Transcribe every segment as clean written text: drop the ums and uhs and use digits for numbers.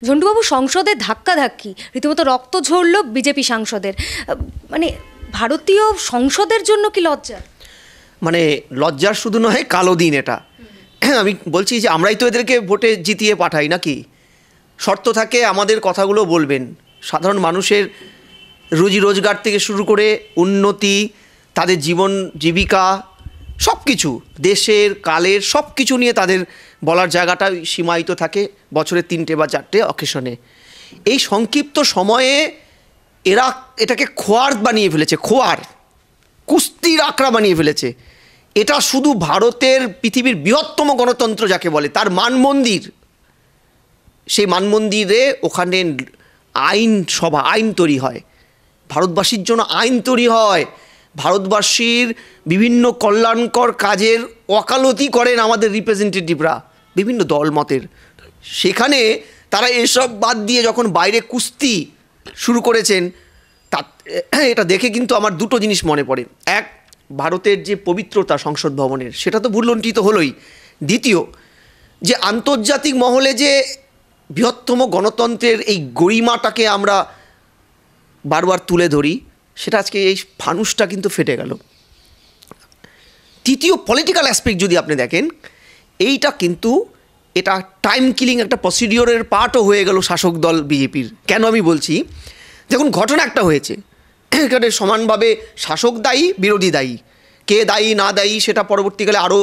ঝন্টুবাবু, সংসদে ধাক্কাধাক্কি, রীতিমতো রক্ত ঝরল বিজেপি সাংসদের। মানে ভারতীয় সংসদের জন্য কি লজ্জা? মানে লজ্জার শুধু নয়, কালো দিন এটা। আমি বলছি যে আমরাই তো এদেরকে ভোটে জিতিয়ে পাঠাই নাকি? শর্ত থাকে আমাদের কথাগুলো বলবেন, সাধারণ মানুষের রুজি রোজগার থেকে শুরু করে উন্নতি, তাদের জীবন জীবিকা, সব কিছু, দেশের কালের সব কিছু নিয়ে তাদের বলার জায়গাটা সীমায়িত থাকে বছরে 3টে বা 4টে অকেশনে। এই সংক্ষিপ্ত সময়ে এরা এটাকে খোয়ার বানিয়ে ফেলেছে, খোয়ার কুস্তির আঁকড়া বানিয়ে ফেলেছে। এটা শুধু ভারতের পৃথিবীর বৃহত্তম গণতন্ত্র যাকে বলে তার মানমন্দির, সেই মানমন্দিরে ওখানে আইন সভা, আইন তৈরি হয়, ভারতবাসীর জন্য আইন তৈরি হয়, ভারতবাসীর বিভিন্ন কল্যাণকর কাজের ওকালতি করেন আমাদের রিপ্রেজেন্টেটিভরা বিভিন্ন দলমতের। সেখানে তারা এসব বাদ দিয়ে যখন বাইরে কুস্তি শুরু করেছেন, তা এটা দেখে কিন্তু আমার দুটো জিনিস মনে পড়ে। এক, ভারতের যে পবিত্রতা সংসদ ভবনের, সেটা তো ভুলুণ্ঠিত হলোই। দ্বিতীয়, যে আন্তর্জাতিক মহলে যে বৃহত্তম গণতন্ত্রের এই গরিমাটাকে আমরা বারবার তুলে ধরি, সেটা আজকে এই ফানুসটা কিন্তু ফেটে গেল। তৃতীয়, পলিটিক্যাল অ্যাসপেক্ট যদি আপনি দেখেন, এইটা কিন্তু এটা টাইম কিলিং একটা প্রসিডিওরের পার্টও হয়ে গেল শাসক দল বিজেপির। কেন আমি বলছি, দেখুন ঘটনা একটা হয়েছে, এখানে সমানভাবে শাসক দায়ী, বিরোধী দায়ী, কে দায়ী না দায়ী সেটা পরবর্তীকালে আরও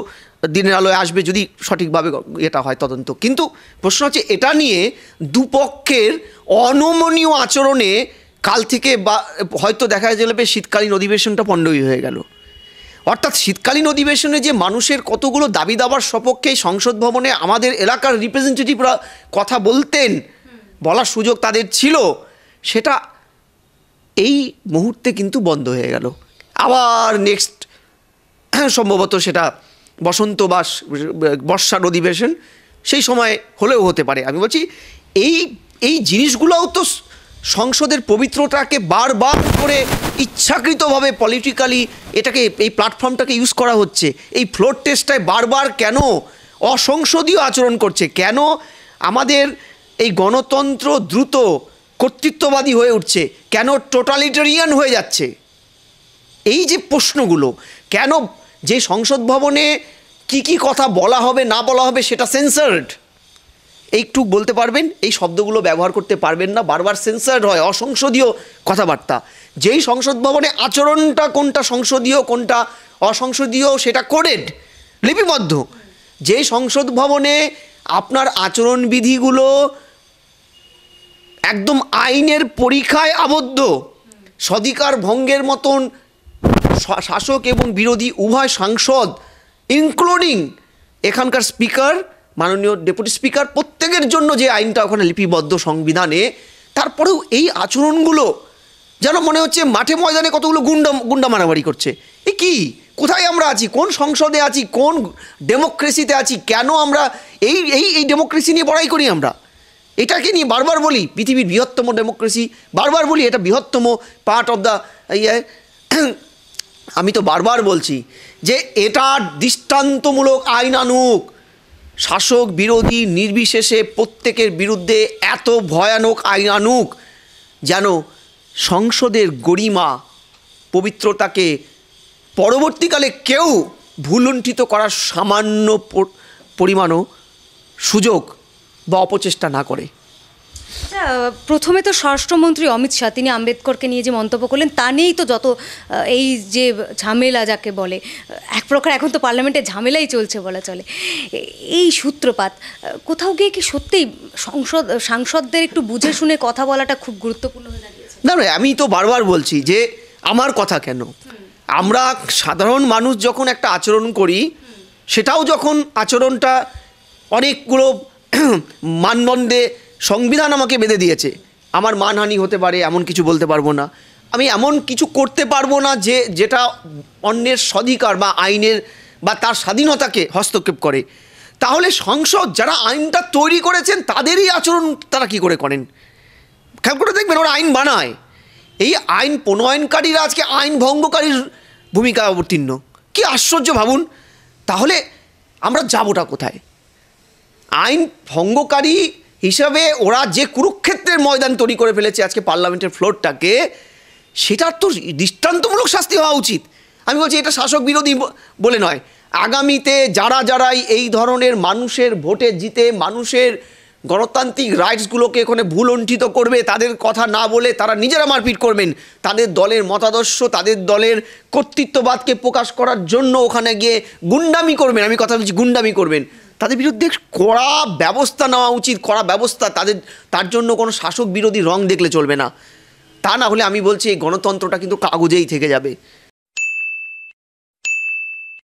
দিনের আলোয় আসবে যদি সঠিকভাবে এটা হয় তদন্ত। কিন্তু প্রশ্ন হচ্ছে, এটা নিয়ে দুপক্ষের অনমনীয় আচরণে কাল থেকে বা হয়তো দেখা যাবে শীতকালীন অধিবেশনটা পণ্ডই হয়ে গেল। অর্থাৎ শীতকালীন অধিবেশনে যে মানুষের কতগুলো দাবি দাবার সপক্ষে সংসদ ভবনে আমাদের এলাকার রিপ্রেজেন্টেটিভরা কথা বলতেন, বলার সুযোগ তাদের ছিল, সেটা এই মুহূর্তে কিন্তু বন্ধ হয়ে গেল। আবার নেক্সট সম্ভবত সেটা বসন্ত বা বর্ষার অধিবেশন, সেই সময় হলেও হতে পারে। আমি বলছি এই জিনিসগুলোও তো সংসদের পবিত্রতাকে বারবার করে ইচ্ছাকৃতভাবে পলিটিক্যালি এটাকে, এই প্ল্যাটফর্মটাকে ইউজ করা হচ্ছে। এই ফ্লোর টেস্টটায় বারবার কেন অসংসদীয় আচরণ করছে, কেন আমাদের এই গণতন্ত্র দ্রুত কর্তৃত্ববাদী হয়ে উঠছে, কেন টোটালিটারিয়ান হয়ে যাচ্ছে, এই যে প্রশ্নগুলো, কেন যে সংসদ ভবনে কি কি কথা বলা হবে না বলা হবে সেটা সেন্সার্ড, একটু বলতে পারবেন, এই শব্দগুলো ব্যবহার করতে পারবেন না, বারবার সেন্সার্ড হয়, অসংসদীয় কথাবার্তা। যেই সংসদ ভবনে আচরণটা কোনটা সংসদীয় কোনটা অসংসদীয় সেটা কোডেড, লিপিবদ্ধ, যেই সংসদ ভবনে আপনার আচরণবিধিগুলো একদম আইনের পরীক্ষায় আবদ্ধ, স্বাধিকার ভঙ্গের মতন শাসক এবং বিরোধী উভয় সাংসদ ইনক্লুডিং এখানকার স্পিকার, মাননীয় ডেপুটি স্পিকার, প্রত্যেকের জন্য যে আইনটা ওখানে লিপিবদ্ধ সংবিধানে, তারপরেও এই আচরণগুলো যেন মনে হচ্ছে মাঠে ময়দানে কতগুলো গুন্ডা মারামারি করছে। এ কি, কোথায় আমরা আছি, কোন সংসদে আছি, কোন ডেমোক্রেসিতে আছি, কেন আমরা এই এই এই ডেমোক্রেসি নিয়ে বড়াই করি? আমরা এটাকে নিয়ে বারবার বলি পৃথিবীর বৃহত্তম ডেমোক্রেসি, বারবার বলি এটা বৃহত্তম পার্ট অফ দ্য ইয়ে। আমি তো বারবার বলছি যে এটা দৃষ্টান্তমূলক আইন আনুক, শাসক বিরোধী নির্বিশেষে প্রত্যেকের বিরুদ্ধে এত ভয়ানক আইন আনুক যেন সংসদের গরিমা পবিত্রতাকে পরবর্তীকালে কেউ ভুলুণ্ঠিত করার সামান্য পরিমাণও সুযোগ বা অপচেষ্টা না করে। প্রথমে তো স্বরাষ্ট্রমন্ত্রী অমিত শাহ, তিনি আম্বেদকরকে নিয়ে যে মন্তব্য করলেন তা নিয়েই তো যত এই যে ঝামেলা যাকে বলে, এক প্রকার এখন তো পার্লামেন্টে ঝামেলাই চলছে বলা চলে। এই সূত্রপাত কোথাও গিয়ে কি সত্যিই সাংসদদের একটু বুঝে শুনে কথা বলাটা খুব গুরুত্বপূর্ণ হয়ে দাঁড়িয়েছে? না, আমি তো বারবার বলছি যে আমার কথা কেন, আমরা সাধারণ মানুষ যখন একটা আচরণ করি, সেটাও যখন আচরণটা অনেকগুলো মানদণ্ডে সংবিধান আমাকে বেঁধে দিয়েছে, আমার মানহানি হতে পারে এমন কিছু বলতে পারবো না, আমি এমন কিছু করতে পারবো না যেটা অন্যের স্বাধিকার বা আইনের বা তার স্বাধীনতাকে হস্তক্ষেপ করে। তাহলে সংসদ যারা আইনটা তৈরি করেছেন তাদেরই আচরণ তারা কি করে করেন? খেয়াল করে দেখবেন, ওরা আইন বানায়, এই আইন প্রণয়নকারীরা আজকে আইন ভঙ্গকারীর ভূমিকা অবতীর্ণ। কি আশ্চর্য ভাবুন! তাহলে আমরা যাবোটা কোথায়? আইন ভঙ্গকারী হিসাবে ওরা যে কুরুক্ষেত্রের ময়দান তৈরি করে ফেলেছে আজকে পার্লামেন্টের ফ্লোরটাকে, সেটার তো দৃষ্টান্তমূলক শাস্তি হওয়া উচিত। আমি বলছি এটা শাসক বিরোধী বলে নয়, আগামীতে যারাই এই ধরনের মানুষের ভোটে জিতে মানুষের গণতান্ত্রিক রাইটসগুলোকে এখানে ভুলণ্ঠিত করবে, তাদের কথা না বলে তারা নিজেরা মারপিট করবেন, তাদের দলের মতাদর্শ তাদের দলের কর্তৃত্ববাদকে প্রকাশ করার জন্য ওখানে গিয়ে গুন্ডামি করবেন, আমি কথা বলছি গুন্ডামি করবেন, তাদের বিরুদ্ধে কড়া ব্যবস্থা নেওয়া উচিত। কড়া ব্যবস্থা, তার জন্য কোনো শাসক বিরোধী রং দেখলে চলবে না। তা না হলে আমি বলছি এই গণতন্ত্রটা কিন্তু কাগজেই থেকে যাবে।